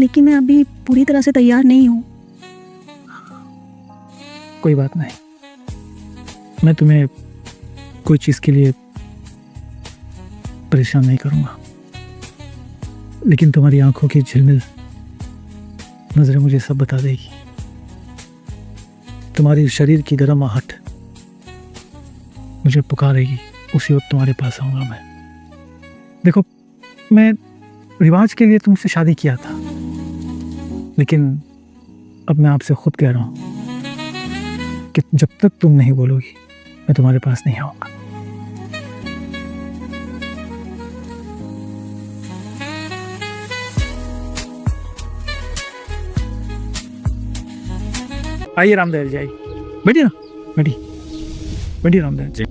लेकिन मैं अभी पूरी तरह से तैयार नहीं हूँ। कोई बात नहीं, मैं तुम्हें कोई चीज़ के लिए परेशान नहीं करूँगा, लेकिन तुम्हारी आंखों की झिलमिल नजरें मुझे सब बता देगी। तुम्हारी शरीर की गर्म आहट मुझे पुकारेगी, उसी वक्त तुम्हारे पास आऊँगा मैं। देखो, मैं रिवाज के लिए तुमसे शादी किया था, लेकिन अब मैं आपसे खुद कह रहा हूँ कि जब तक तुम नहीं बोलोगी मैं तुम्हारे पास नहीं आऊँगा। आइए रामदयाल जी, आइए, बैठिए ना, बैठिए रामदयाल जी।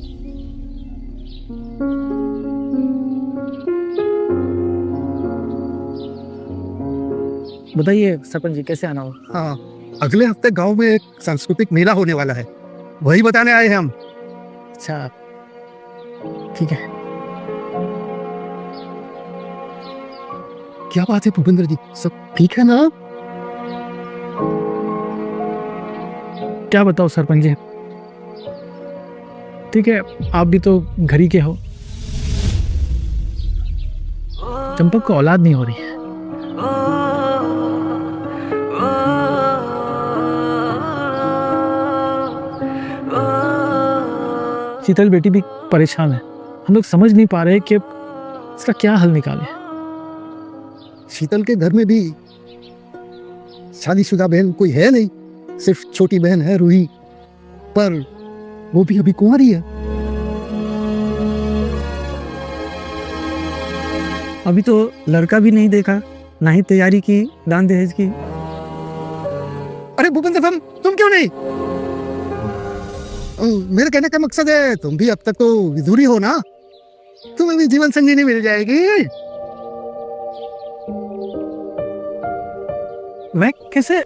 बताइए सरपंच जी, कैसे आना हो? हाँ, अगले हफ्ते गांव में एक सांस्कृतिक मेला होने वाला है, वही बताने आए हैं हम। अच्छा, ठीक है। क्या बात है भूपेंद्र जी, सब ठीक है ना? क्या बताओ सरपंच जी, ठीक है, आप भी तो घर ही के हो। चंपक को औलाद नहीं हो रही है। शीतल बेटी भी परेशान है, हम लोग समझ नहीं पा रहे कि इसका क्या हल निकालें। शीतल के घर में भी शादीशुदा बहन कोई है नहीं, सिर्फ छोटी बहन है रूही, पर वो भी अभी कुंवारी है। अभी तो लड़का भी नहीं देखा, ना ही तैयारी की दान दहेज की। अरे भूपेंद्र, तुम क्यों नहीं? मेरे कहने का मकसद है, तुम भी अब तक तो विधुरी हो ना, तुम्हें भी जीवन संगिनी मिल जाएगी। मैं कैसे?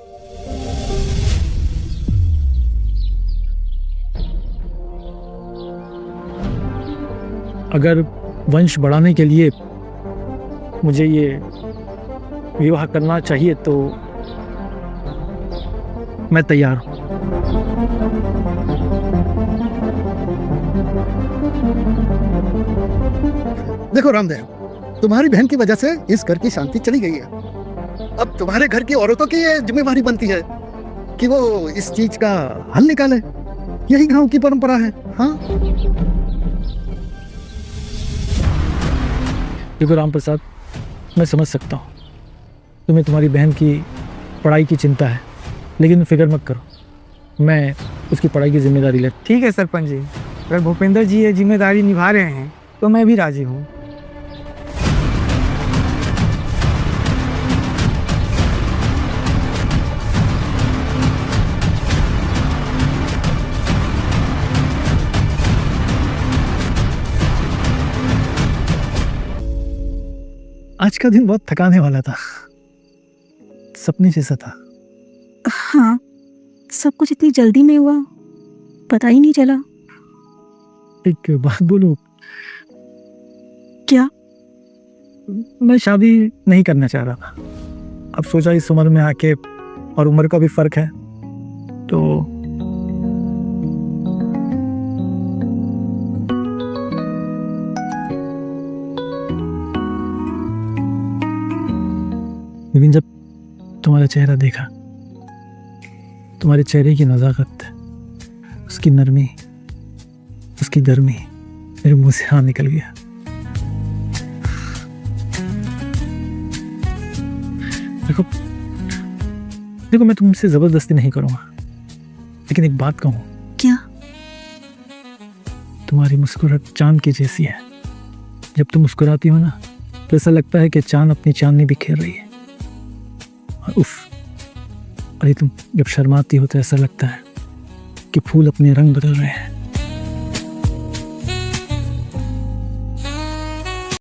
अगर वंश बढ़ाने के लिए मुझे ये विवाह करना चाहिए तो मैं तैयार हूं। देखो रामदेव, तुम्हारी बहन की वजह से इस घर की शांति चली गई है। अब तुम्हारे घर की औरतों की ये जिम्मेवारी बनती है कि वो इस चीज का हल निकाले। यही गांव की परंपरा है। हाँ, देखो राम प्रसाद, मैं समझ सकता हूँ तुम्हें तुम्हारी बहन की पढ़ाई की चिंता है, लेकिन फिक्र मत करो, मैं उसकी पढ़ाई की जिम्मेदारी ले। ठीक है सरपंच जी, अगर भूपेंद्र जी ये जिम्मेदारी निभा रहे हैं तो मैं भी राजी हूँ। आज का दिन बहुत थकाने वाला था, सपने जैसा था। हाँ, सब कुछ इतनी जल्दी में हुआ, पता ही नहीं चला। एक बात बोलूं? क्या? मैं शादी नहीं करना चाह रहा था। अब सोचा इस उम्र में आके, और उम्र का भी फर्क है, तो लेकिन जब तुम्हारा चेहरा देखा, तुम्हारे चेहरे की नज़ाकत, उसकी नरमी, उसकी गर्मी मेरे मुंह से हाँ निकल गया। देखो मैं तुमसे जबरदस्ती नहीं करूंगा, लेकिन एक बात कहूं। क्या? तुम्हारी मुस्कुराहट चांद की जैसी है। जब तुम मुस्कुराती हो ना, तो ऐसा लगता है कि चांद अपनी चांदनी बिखेर रही है। उफ, अरे तुम जब शर्माती हो तो ऐसा लगता है कि फूल अपने रंग बदल रहे हैं।